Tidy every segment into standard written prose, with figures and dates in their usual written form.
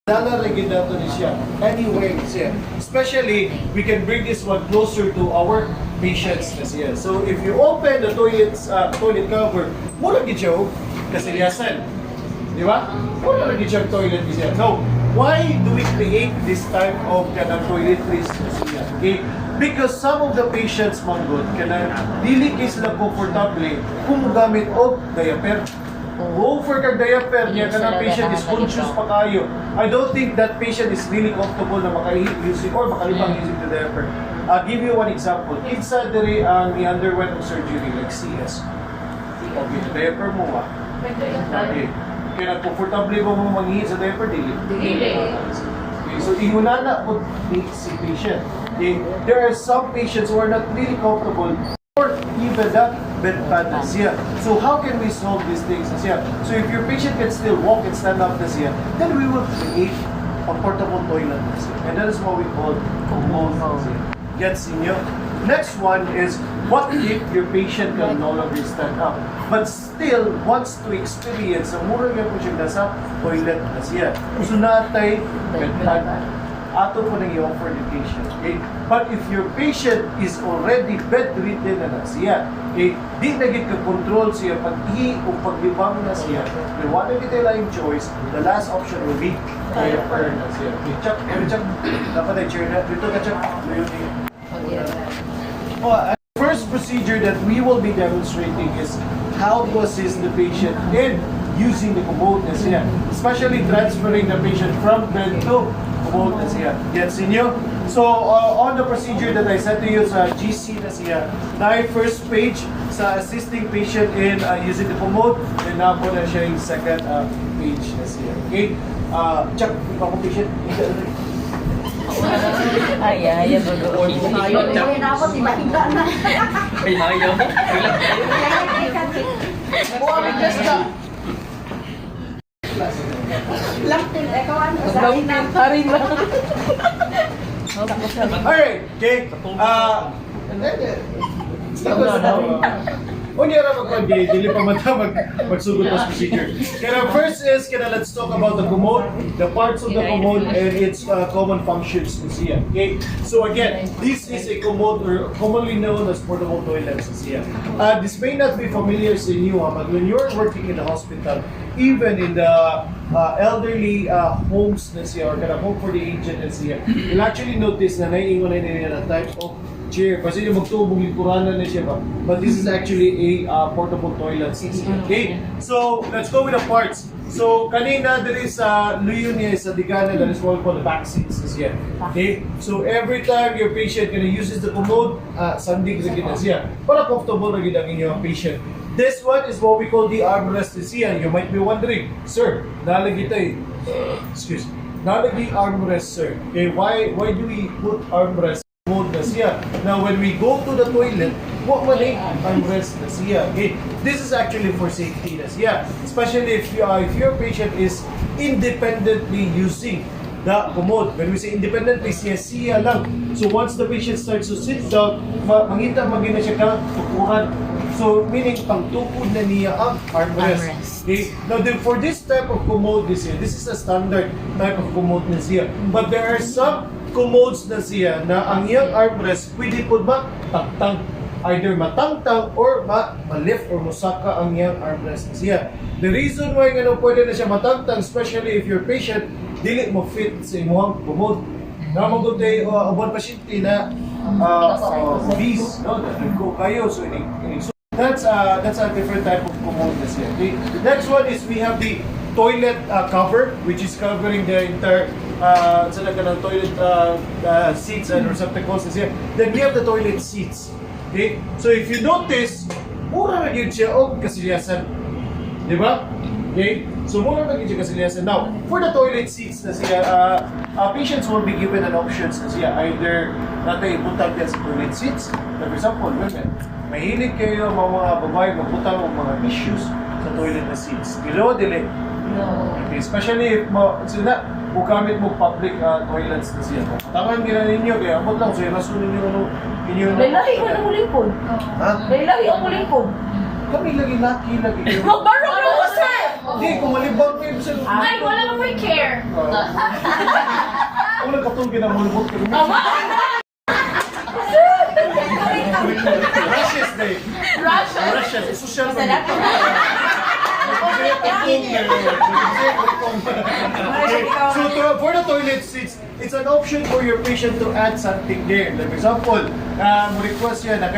Nalaragin nato ni siya anywhere siya. Especially, we can bring this one closer to our patients na siya. So, if you open the toilet cover, mula gid siya kasilyasan. Di ba? Mula lagi siya toilet siya. So, why do we create this type of toiletries na siya? Okay? Because some of the patients, manggod, dili kayo sila comfortable kung gamit og diaper. For kag diaper niya, kanang patient is conscious pa kayo. I don't think that patient is really comfortable na using or makalibang using the diaper. I'll give you one example. Inside diri ang i-underwent ng surgery like CS. Okay, the diaper mo okay. Kaya comfortable ba mo manghihit sa diaper? Dili. Okay, so ihunana po si patient. Okay, there are some patients who are not really comfortable or even that bedpan na siya. So how can we solve these things na siya? So if your patient can still walk and stand up na siya, then we will create a portable toilet na siya. And that is what we call commode na siya. Gets in you? Next one is, what if your patient can no longer stand up, but still wants to experience ang mura niya po siya nasa toilet na siya. So natay bedpan. Ato po nang i-offer the patient. Okay? But if your patient is already bedridden na siya, okay, di na gid ka control siya pag-ihi o paglibang na siya, then wala kita lang choice, the last option will be diaper na siya. Okay, Chuck, dapat ay chair na. Dito ka, Chuck. First procedure that we will be demonstrating is how to assist the patient in using the commode na siya, especially transferring the patient from bed to commode na siya. Gets in you? So, on the procedure that I said to you sa GC na siya, na first page sa assisting patient in using the commode, and na po na siya yung second page na siya. Okay? Check, ipa ko patient. Ay, bago. Ayaw na ako, tiba-tiba na. Ay, ayaw. Laktin, ikaw ano sa akin na. Harin lang. Alright, okay. Unya ra magpagay, dili pa mata magsugod sa procedure. Kaya first is, let's talk about the commode, the parts of the commode and its common functions siya. Okay? So again, this is a commode, or commonly known as portable toilets siya. This may not be familiar sa inyo, but when you're working in the hospital, even in the elderly homes na siya, or home for the aged na siya, you'll actually notice na naiingon na nila na type of chair. Kasi yung magtubong lingkuranan na siya ba? But this is actually a portable toilet. Okay? So, let's go with the parts. So, kanina there is luyon niya sa digana, that is what we call the back seats siya. Okay? So, every time your patient uses the commode, sandig na gina siya. Para comfortable na gina ang inyong patient. This one is what we call the armrest siya. You might be wondering, sir, nalagi tayo. Excuse me. Nalagi armrest, sir. Okay, why do we put armrest? Mode na siya. Now, when we go to the toilet, what man armrest na siya. Okay, this is actually for safety na siya. Especially if your patient is independently using the commode. When we say independently, siya lang. So once the patient starts to sit down, mangita magina siya ka tukuhan. So meaning pangtukod na niya ang armrest. Okay. Now then, for this type of commode this is a standard type of commode na siya. But there are some commodes na siya na ang iyang armrest pwede po ba tangtang, either matangtang or ma-lift or musaka ang iyang armrest na siya. The reason why nga pwede na siya matangtang, especially if your patient dili mo fit sa imong commode. Na magod tay ubon pasyente na obese, no, nagko kayo, so that's a different type of commode na siya. Okay? The next one is we have the toilet cover, which is covering the entire ng toilet seats and receptacles. Then we have the toilet seats. Okay? So if you notice, mura na yun siya o kasilyasan. Di ba? Okay? So mura na yun siya kasilyasan. Now, for the toilet seats na siya, patients will be given an options na siya. Either natin ibutang yan sa toilet seats. For example, women, mahilig kayo mga babae magbutang ng mga tissues sa toilet na seats. Dilo, dili. Okay, especially if kung gamit mo public toilets na siya. Tangan nila ninyo, kaya abot lang, so rason ninyo inyo. Lahi ko na mulipod. Ha? Lahi ang mulipod. Kami lagi kayo. Magbarong na ko, sir! Hindi, kung malibang kayo siya. Ay, wala ka may care. Ako nagkatong ginamulbot ko. Rushes day. Rushes. Social media. For the toilet seats, it's an option for your patient to add something there. Like for example, request yan na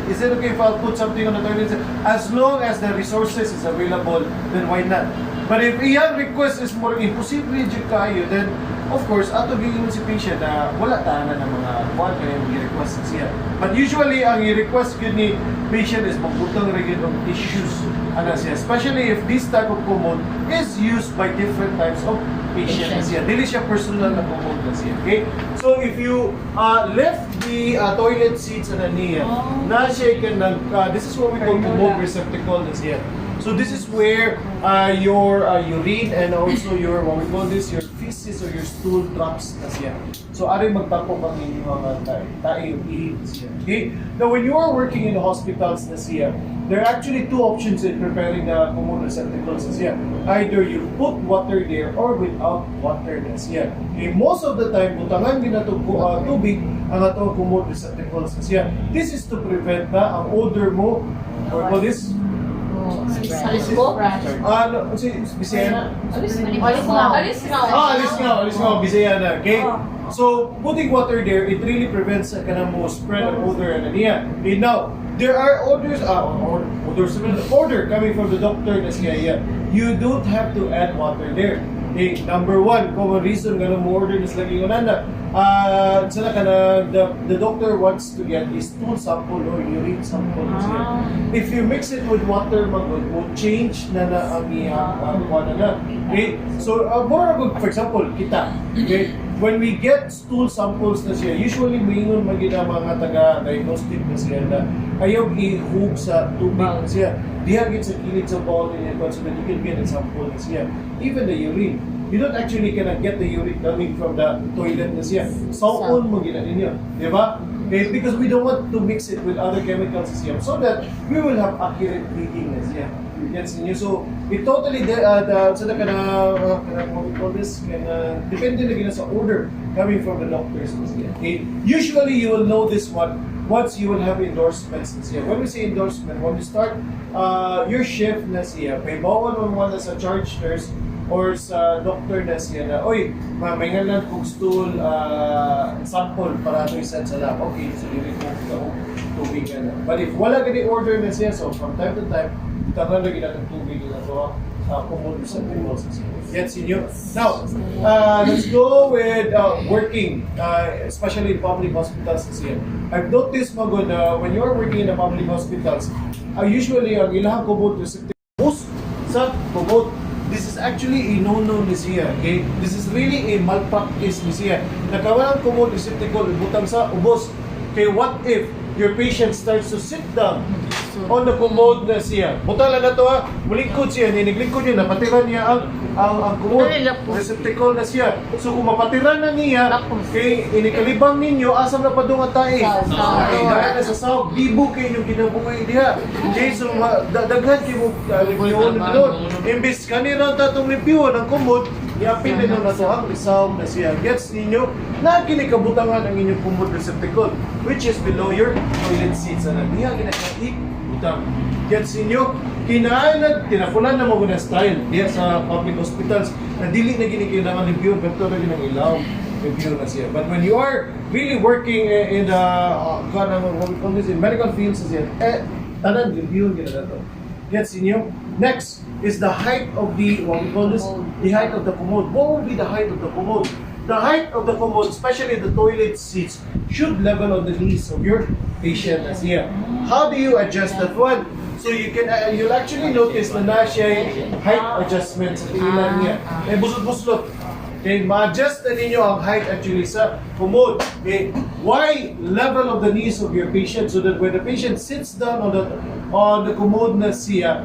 is it okay if I'll put something on the toilet seat? As long as the resources is available, then why not? But if iyang request is more impossible kayo, then of course, ato giging si patient na wala tahanan ng mga kuwan kaya yung i-request siya. But usually, ang i-request yun ni patient is magbutang rin ng tissues. Ano siya, especially if this type of commode is used by different types of patients. Dili siya personal na commode na siya. Okay? So if you left the toilet seats na niya, na siya this is what we call commode receptacle na siya. So this is where your urine and also your, what we call this, your feces or your stool drops na siya. So ari magtapok ang inyong mga tayo ihip siya. Okay? Now when you are working in the hospitals na siya, there are actually two options in preparing the commode receptacles na siya. Either you put water there or without water na siya. Okay? Most of the time, butangan din na tubig ang atong commode receptacles na siya. This is to prevent na ang odor mo, or call this, Alis ko? ano, Bisaya? Alis nga. Bisaya na, okay? So, putting water there, it really prevents mo spread of odor and niya. Okay, now, there are orders coming from the doctor na siya. You don't have to add water there. Okay, number one, common reason nga mo order is lagi ko nanda. The doctor wants to get a stool sample or urine sample. If you mix it with water, will change na ang iyang na. Okay? So, more good, for example, kita. Okay? When we get stool samples na siya, usually maingon magina mga taga-diagnostic na siya na ayaw i-hook sa tubig na siya. Dihagit sa kilid sa ball niya so that you can get a sample na siya. Even the urine. You don't actually cannot get the urine coming from the toilet na siya. Saon mo gina ninyo. Di ba? Okay, because we don't want to mix it with other chemicals na siya so that we will have accurate reading na siya. Yes, so it totally what we call this, depende na gina sa order coming from the doctors na siya. Okay? Usually you will know this one once you will have endorsements na siya. When we say endorsement, when you start your shift na siya, may bawal mo na sa charge nurse or sa doctor na siya na, oy, may ngalan kong stool sample para ito isend sa lab. Okay, so i-remove ka tubig na. But if wala gani order na siya, so from time to time, tanan lagi natin tubig na ito, commode receptacles na siya. Gets in you? Now, let's go with working, especially in public hospitals na siya. I've noticed magod when you are working in the public hospitals, usually ang ilahang commode receptacles sa commode. This is actually a no-no ni siya, okay? This is really a malpractice ni siya. Nakawalang commode receptacle, butang sa ubos. Okay, what if your patient starts to sit down on the commode na siya? Butang lang na to ha, mulingkod siya, niliglingkod niya, napatiran niya ang commode receptacle na siya. So kung mapatiran na niya, okay, inikalibang ninyo, asam na padung ang tae. Okay, dahil na sa sahog, bibo kayo yung ginabuhay niya. Okay, so daghan kayo review na doon. Imbis kanina tatong review ng commode, i-apil na na ito ang resolve na siya. Gets ninyo, na kinikabutangan ang inyong commode receptacle, which is below your toilet seats. Diha ginakaik, butang. Gets ninyo, kinainan, tinapunan na mo na style diya sa public hospitals na dili na ginikilangan review, pero na ginang ilaw review na siya. But when you are really working in the what we call this, in medical fields na siya, tanan review gina na to. Gets ninyo? Next is the height of the, what we call this, the height of the commode. What would be the height of the commode? The height of the commode, especially the toilet seats, should level on the knees of your patient as here. How do you adjust that one? So you can, you'll actually notice na siya height adjustment sa tingilan niya. Busot-busot. Okay, ma-adjust na ninyo ang height actually sa commode. Okay, why level of the knees of your patient so that when the patient sits down on the commode na siya,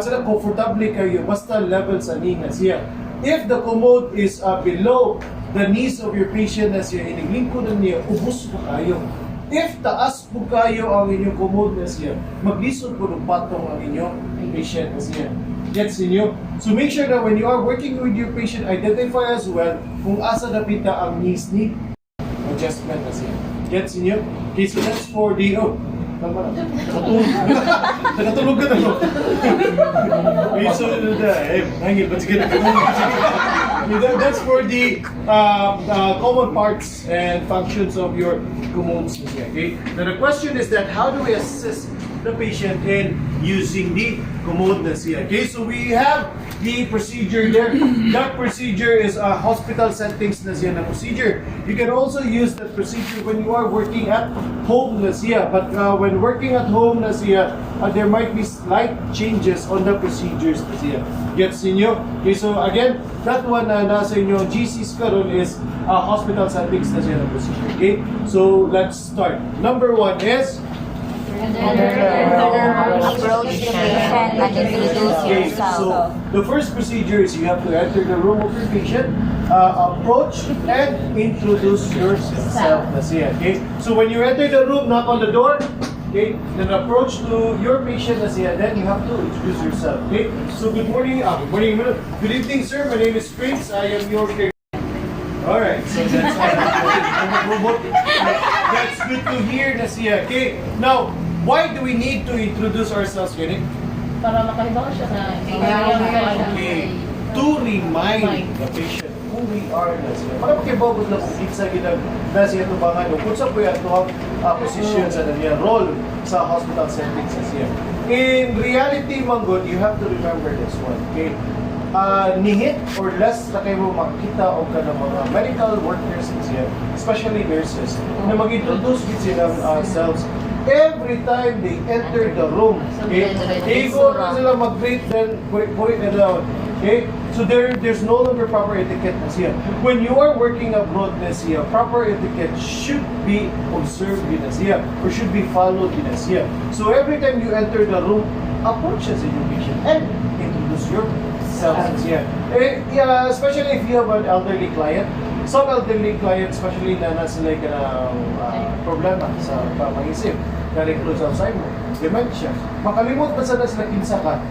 sila comfortably kayo, basta level sa knee na siya. If the commode is below the knees of your patient na siya, iniglingkod na niya, ubos po kayo. If taas po kayo ang inyong commode na siya, maglisod po ng patong ang inyong patient na siya. Gets inyo? So make sure that when you are working with your patient, identify as well kung asa dapita ang knees ni adjustment na siya. Gets inyo? Okay, so that's for the, nakatulog ka na mo. Okay, so hangin, ba't sige that's for the common parts and functions of your commodes. Okay? Now the question is that how do we assist the patient in using the commode na siya? Okay, so we have the procedure there. That procedure is a hospital settings na siya na procedure. You can also use that procedure when you are working at home na siya. But when working at home na siya, there might be slight changes on the procedures na siya. Gets inyo? Okay, so again, that one na nasa inyo GC's karon is hospital settings na siya na procedure. Okay, so let's start. Number one is Approach the patient and introduce okay, yourself. so the first procedure is you have to enter the room of your patient, approach and introduce yourself. That's it, okay? So when you enter the room, knock on the door, okay? Then approach to your patient, that's it. Then you have to introduce yourself, okay? So good morning, good evening, sir. My name is Prince. I am your care. Alright, so that's that's good to hear, Nasia. Okay, now, why do we need to introduce ourselves, Kenny? Para makahibaw siya sa Okay, to remind the patient who we are, Nasia. Para makibawag na kung kinsa ginag Nasia ito ba nga, kung sa po yan ito ang position sa niya, role sa hospital settings, Nasia. In reality, Manggod, you have to remember this one, okay? Nihit or less na kayo makita o ka ng mga medical workers siya, especially nurses, na mag-introduce din silang selves every time they enter the room. Okay? They go na sila mag-greet, then put it down. Okay? So there's no longer proper etiquette na siya. When you are working abroad na siya, proper etiquette should be observed din na siya or should be followed din na siya. So every time you enter the room, approach as a new patient and introduce your yeah. Yeah, especially if you have an elderly client. Some elderly clients, especially na nasa like problema sa pamaisip, that includes Alzheimer, dementia. Makalimot pa sa nasa kinsa ka,